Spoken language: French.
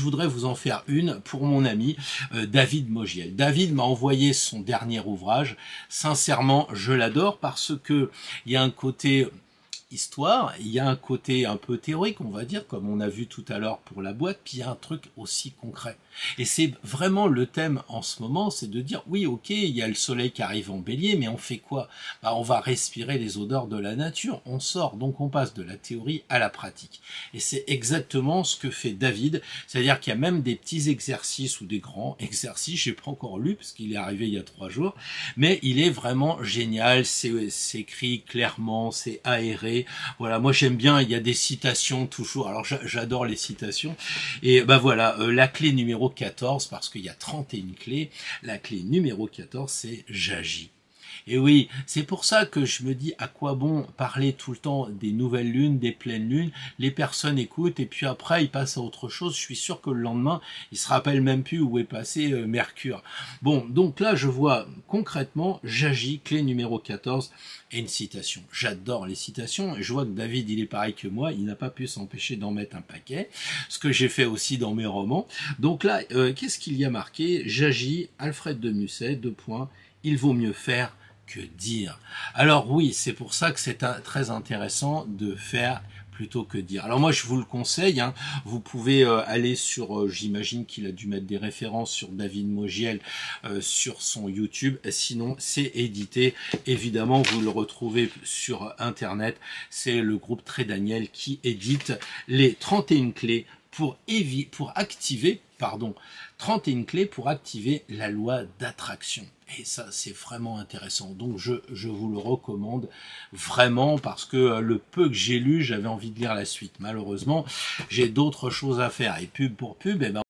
je voudrais vous en faire une pour mon ami David Mogiel. David m'a envoyé son dernier ouvrage. Sincèrement, je l'adore parce que il y a un côté histoire, il y a un côté un peu théorique, on va dire, comme on a vu tout à l'heure pour la boîte, puis il y a un truc aussi concret. Et c'est vraiment le thème en ce moment, c'est de dire, oui, ok, il y a le soleil qui arrive en bélier, mais on fait quoi? Bah, on va respirer les odeurs de la nature, on sort, donc on passe de la théorie à la pratique. Et c'est exactement ce que fait David, c'est-à-dire qu'il y a même des petits exercices ou des grands exercices, je n'ai pas encore lu, parce qu'il est arrivé il y a 3 jours, mais il est vraiment génial, c'est écrit clairement, c'est aéré. Voilà, moi j'aime bien, il y a des citations toujours, alors j'adore les citations, et ben voilà, la clé numéro 14, parce qu'il y a 31 clés, la clé numéro 14 c'est j'agis. Et oui, c'est pour ça que je me dis à quoi bon parler tout le temps des nouvelles lunes, des pleines lunes, les personnes écoutent et puis après ils passent à autre chose, je suis sûr que le lendemain ils se rappellent même plus où est passé Mercure. Bon, donc là je vois concrètement, j'agis, clé numéro 14 et une citation. J'adore les citations et je vois que David il est pareil que moi, il n'a pas pu s'empêcher d'en mettre un paquet, ce que j'ai fait aussi dans mes romans. Donc là, qu'est-ce qu'il y a marqué? J'agis, Alfred de Musset, 2 points, il vaut mieux faire que dire. Alors oui, c'est pour ça que c'est très intéressant de faire plutôt que dire. Alors moi je vous le conseille, hein, vous pouvez aller sur, j'imagine qu'il a dû mettre des références sur David Mogiel sur son YouTube, sinon c'est édité, évidemment vous le retrouvez sur internet, c'est le groupe Très Daniel qui édite les 31 clés pour activer 31 clés pour activer la loi d'attraction. Et ça, c'est vraiment intéressant. Donc, je vous le recommande vraiment parce que le peu que j'ai lu, j'avais envie de lire la suite. Malheureusement, j'ai d'autres choses à faire. Et pub pour pub, eh ben,